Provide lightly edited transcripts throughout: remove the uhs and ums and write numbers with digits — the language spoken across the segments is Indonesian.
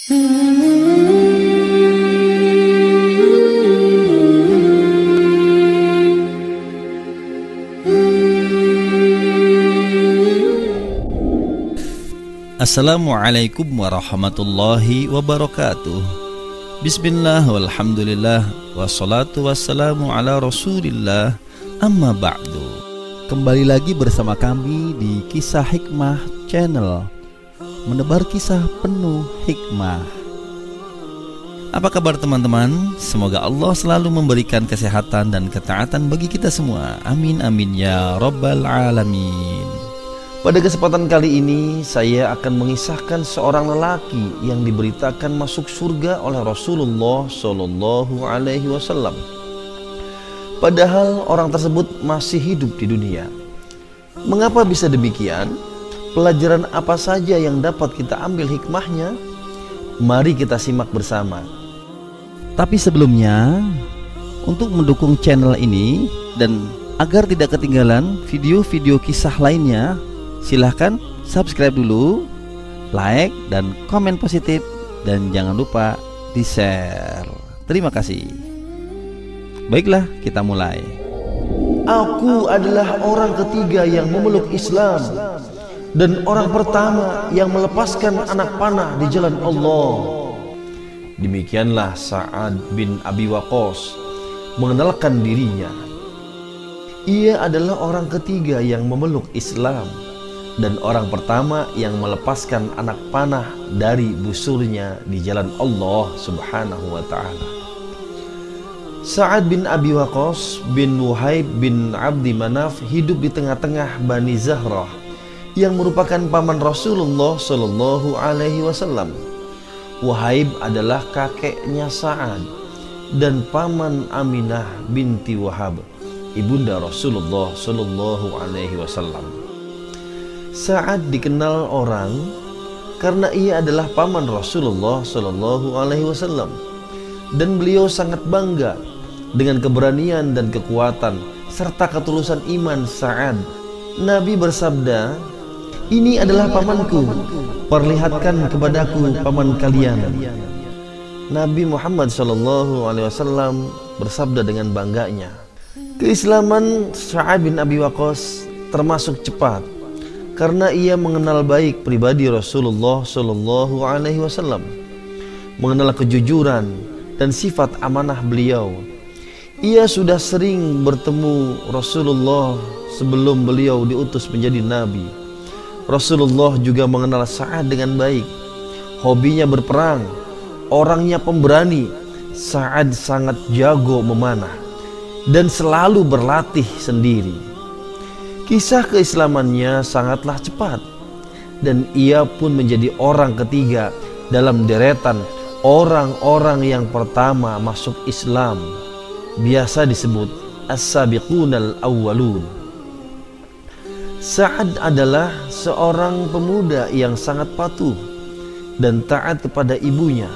Assalamualaikum warahmatullahi wabarakatuh. Bismillah walhamdulillah wassalatu wassalamu ala rasulillah, amma ba'du. Kembali lagi bersama kami di Kisah Hikmah Channel, menebar kisah penuh hikmah. Apa kabar teman-teman? Semoga Allah selalu memberikan kesehatan dan ketaatan bagi kita semua. Amin amin ya rabbal alamin. Pada kesempatan kali ini saya akan mengisahkan seorang lelaki yang diberitakan masuk surga oleh Rasulullah Shallallahu Alaihi Wasallam. Padahal orang tersebut masih hidup di dunia. Mengapa bisa demikian? Pelajaran apa saja yang dapat kita ambil hikmahnya? Mari kita simak bersama. Tapi sebelumnya, untuk mendukung channel ini dan agar tidak ketinggalan video-video kisah lainnya, silahkan subscribe dulu, like dan komen positif, dan jangan lupa di share. Terima kasih. Baiklah, kita mulai. Aku adalah orang ketiga yang memeluk Islam dan orang pertama yang melepaskan anak panah di jalan Allah. Demikianlah Sa'ad bin Abi Waqqas mengenalkan dirinya. Ia adalah orang ketiga yang memeluk Islam dan orang pertama yang melepaskan anak panah dari busurnya di jalan Allah Subhanahu wa ta'ala. Sa'ad bin Abi Waqqas bin Wuhaib bin Abdi Manaf hidup di tengah-tengah Bani Zahrah yang merupakan paman Rasulullah Shallallahu Alaihi Wasallam. Wuhaib adalah kakeknya Sa'ad dan paman Aminah binti Wahab, ibunda Rasulullah Shallallahu Alaihi Wasallam. Sa'ad dikenal orang karena ia adalah paman Rasulullah Shallallahu Alaihi Wasallam dan beliau sangat bangga dengan keberanian dan kekuatan serta ketulusan iman Sa'ad. Nabi bersabda, "Ini adalah pamanku, perlihatkan kepadaku paman kalian." Nabi Muhammad SAW bersabda dengan bangganya. Keislaman Sa'ad bin Abi Waqqas termasuk cepat karena ia mengenal baik pribadi Rasulullah SAW, mengenal kejujuran dan sifat amanah beliau. Ia sudah sering bertemu Rasulullah sebelum beliau diutus menjadi nabi. Rasulullah juga mengenal Sa'ad dengan baik. Hobinya berperang, orangnya pemberani. Sa'ad sangat jago memanah dan selalu berlatih sendiri. Kisah keislamannya sangatlah cepat dan ia pun menjadi orang ketiga dalam deretan orang-orang yang pertama masuk Islam. Biasa disebut as-sabiqunal awwalun. Sa'ad adalah seorang pemuda yang sangat patuh dan taat kepada ibunya.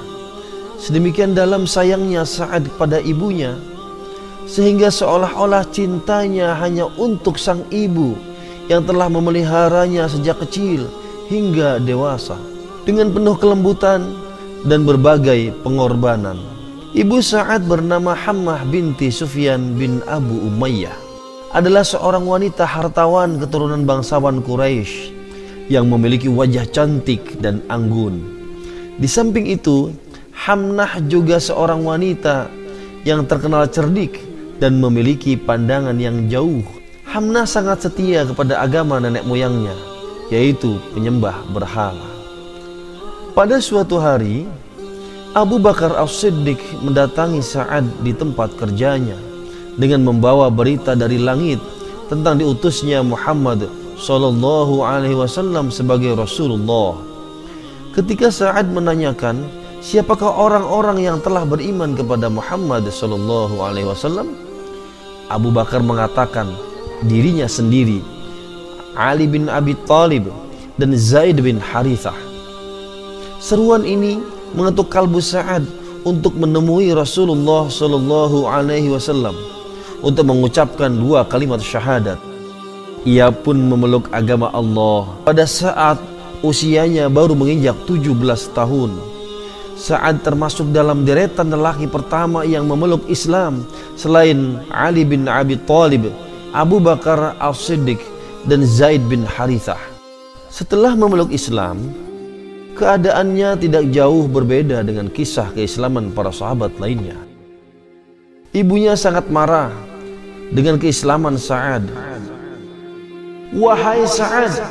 Sedemikian dalam sayangnya Sa'ad kepada ibunya, sehingga seolah-olah cintanya hanya untuk sang ibu yang telah memeliharanya sejak kecil hingga dewasa dengan penuh kelembutan dan berbagai pengorbanan. Ibu Sa'ad bernama Hammah binti Sufyan bin Abu Umayyah, adalah seorang wanita hartawan keturunan bangsawan Quraisy yang memiliki wajah cantik dan anggun. Di samping itu, Hamnah juga seorang wanita yang terkenal cerdik dan memiliki pandangan yang jauh. Hamnah sangat setia kepada agama nenek moyangnya, yaitu penyembah berhala. Pada suatu hari, Abu Bakar As-Siddiq mendatangi Sa'ad di tempat kerjanya dengan membawa berita dari langit tentang diutusnya Muhammad Sallallahu Alaihi Wasallam sebagai Rasulullah. Ketika Sa'ad menanyakan siapakah orang-orang yang telah beriman kepada Muhammad Sallallahu Alaihi Wasallam, Abu Bakar mengatakan dirinya sendiri, Ali bin Abi Thalib dan Zaid bin Harithah. Seruan ini mengetuk kalbu Sa'ad untuk menemui Rasulullah Shallallahu Alaihi Wasallam untuk mengucapkan dua kalimat syahadat. Ia pun memeluk agama Allah pada saat usianya baru menginjak 17 tahun. Sa'ad termasuk dalam deretan lelaki pertama yang memeluk Islam selain Ali bin Abi Thalib, Abu Bakar As-Siddiq, dan Zaid bin Harithah. Setelah memeluk Islam, keadaannya tidak jauh berbeda dengan kisah keislaman para sahabat lainnya. Ibunya sangat marah dengan keislaman Sa'ad. "Wahai Sa'ad,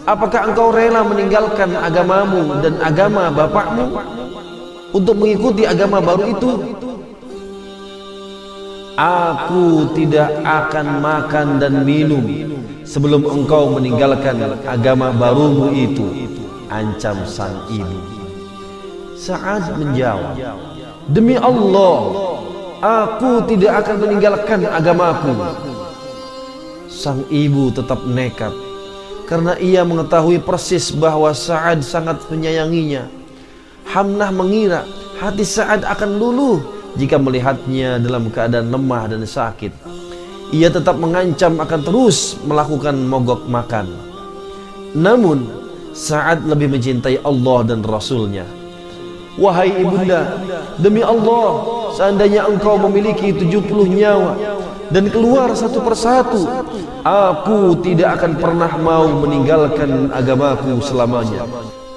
apakah engkau rela meninggalkan agamamu dan agama bapakmu untuk mengikuti agama baru itu?" "Aku tidak akan makan dan minum sebelum engkau meninggalkan agama barumu itu," ancam sang ibu. Sa'ad menjawab, "Demi Allah, aku tidak akan meninggalkan agamaku." Sang ibu tetap nekat karena ia mengetahui persis bahwa Sa'ad sangat menyayanginya. Hamnah mengira hati Sa'ad akan luluh jika melihatnya dalam keadaan lemah dan sakit. Ia tetap mengancam akan terus melakukan mogok makan. Namun Sa'ad lebih mencintai Allah dan Rasulnya. "Wahai ibunda, demi Allah, seandainya engkau memiliki 70 nyawa dan keluar satu persatu, aku tidak akan pernah mau meninggalkan agamaku selamanya,"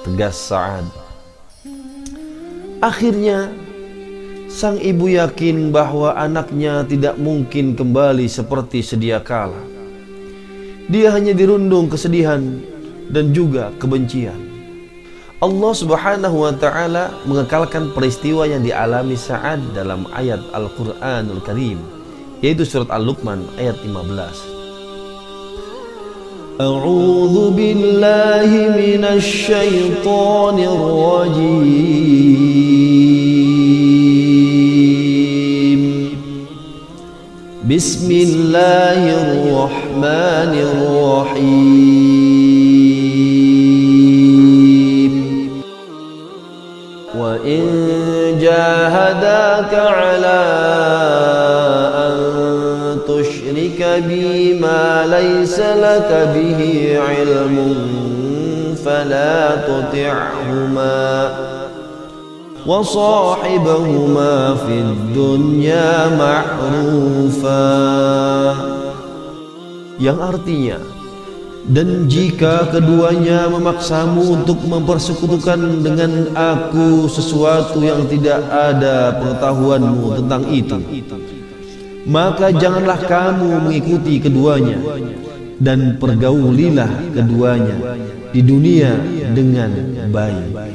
tegas Sa'ad. Akhirnya sang ibu yakin bahwa anaknya tidak mungkin kembali seperti sedia kala. Dia hanya dirundung kesedihan dan juga kebencian. Allah Subhanahu wa ta'ala mengekalkan peristiwa yang dialami Sa'ad dalam ayat Al-Quranul Karim, yaitu surat Al-Luqman ayat 15. A'udzu billahi minasy syaithanir rajim. Bismillahirrahmanirrahim. Wa in jahadaka 'ala an tusyrika bima laysa laka bihi 'ilmun fala tuti'huma wa sahibahuma fid dunya ma'rufa, yang artinya, dan jika keduanya memaksamu untuk mempersekutukan dengan aku sesuatu yang tidak ada pengetahuanmu tentang itu, maka janganlah kamu mengikuti keduanya, dan pergaulilah keduanya di dunia dengan baik.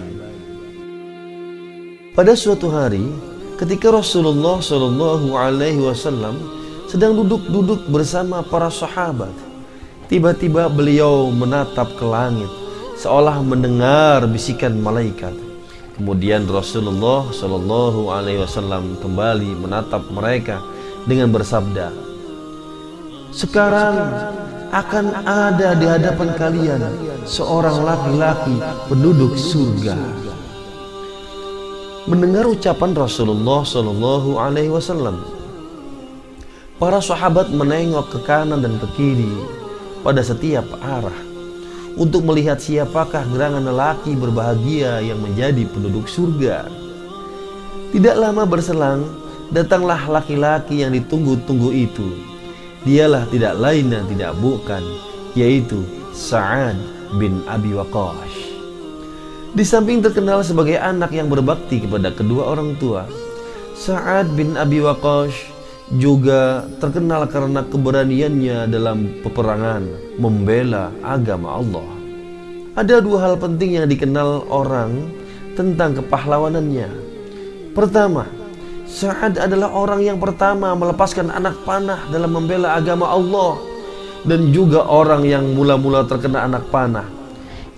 Pada suatu hari, ketika Rasulullah SAW sedang duduk-duduk bersama para sahabat, tiba-tiba beliau menatap ke langit seolah mendengar bisikan malaikat. Kemudian Rasulullah SAW kembali menatap mereka dengan bersabda, "Sekarang akan ada di hadapan kalian seorang laki-laki penduduk surga." Mendengar ucapan Rasulullah SAW, para sahabat menengok ke kanan dan ke kiri pada setiap arah untuk melihat siapakah gerangan lelaki berbahagia yang menjadi penduduk surga. Tidak lama berselang, datanglah laki-laki yang ditunggu-tunggu itu. Dialah tidak lain dan tidak bukan, yaitu Sa'ad bin Abi Waqqas. Di samping terkenal sebagai anak yang berbakti kepada kedua orang tua, Sa'ad bin Abi Waqqas juga terkenal karena keberaniannya dalam peperangan membela agama Allah. Ada dua hal penting yang dikenal orang tentang kepahlawanannya. Pertama, Sa'ad adalah orang yang pertama melepaskan anak panah dalam membela agama Allah, dan juga orang yang mula-mula terkena anak panah.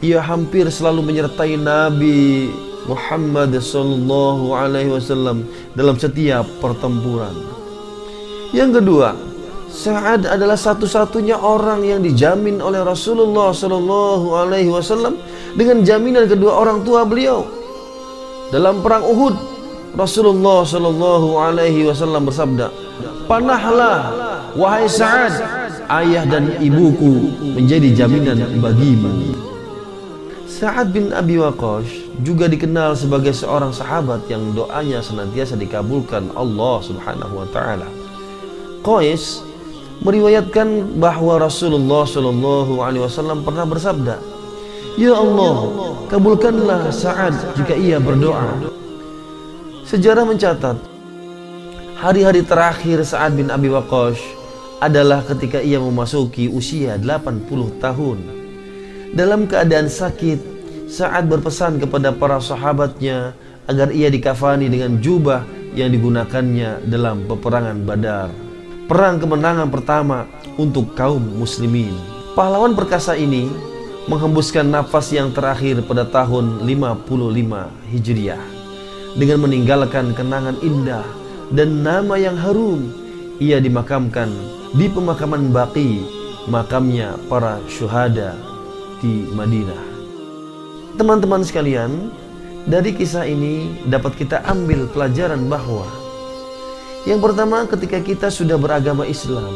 Ia hampir selalu menyertai Nabi Muhammad SAW dalam setiap pertempuran. Yang kedua, Sa'ad adalah satu-satunya orang yang dijamin oleh Rasulullah SAW dengan jaminan kedua orang tua beliau. Dalam perang Uhud, Rasulullah SAW bersabda, "Panahlah, wahai Sa'ad, ayah dan ibuku menjadi jaminan bagimu." Sa'ad bin Abi Waqqas juga dikenal sebagai seorang sahabat yang doanya senantiasa dikabulkan Allah Subhanahu wa taala. Qais meriwayatkan bahwa Rasulullah Shallallahu alaihi wasallam pernah bersabda, "Ya Allah, kabulkanlah Sa'ad jika ia berdoa." Sejarah mencatat hari-hari terakhir Sa'ad bin Abi Waqqas adalah ketika ia memasuki usia 80 tahun. Dalam keadaan sakit, Sa'ad berpesan kepada para sahabatnya agar ia dikafani dengan jubah yang digunakannya dalam peperangan Badar, perang kemenangan pertama untuk kaum muslimin. Pahlawan perkasa ini menghembuskan nafas yang terakhir pada tahun 55 Hijriah dengan meninggalkan kenangan indah dan nama yang harum. Ia dimakamkan di pemakaman Baqi, makamnya para syuhada di Madinah. Teman-teman sekalian, dari kisah ini dapat kita ambil pelajaran bahwa yang pertama, ketika kita sudah beragama Islam,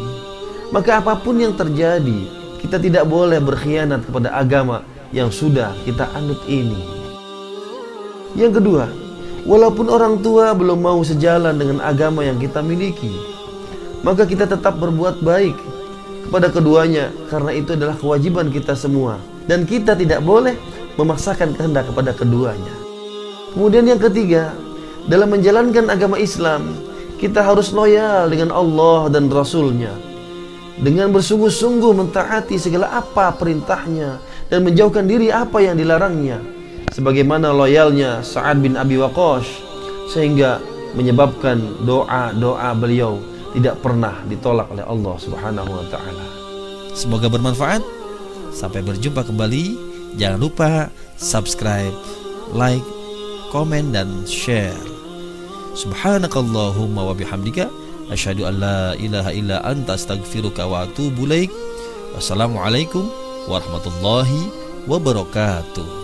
maka apapun yang terjadi, kita tidak boleh berkhianat kepada agama yang sudah kita anut ini. Yang kedua, walaupun orang tua belum mau sejalan dengan agama yang kita miliki, maka kita tetap berbuat baik kepada keduanya, karena itu adalah kewajiban kita semua, dan kita tidak boleh memaksakan kehendak kepada keduanya. Kemudian yang ketiga, dalam menjalankan agama Islam, kita harus loyal dengan Allah dan Rasul-Nya, dengan bersungguh-sungguh mentaati segala apa perintahnya dan menjauhkan diri apa yang dilarangnya, sebagaimana loyalnya Sa'ad bin Abi Waqqas, sehingga menyebabkan doa-doa beliau tidak pernah ditolak oleh Allah Subhanahu wa taala. Semoga bermanfaat. Sampai berjumpa kembali. Jangan lupa subscribe, like, komen, dan share. Subhanakallahumma wa bihamdika asyhadu an la ilaha illa anta astaghfiruka wa atubu ilaik. Wassalamualaikum warahmatullahi wabarakatuh.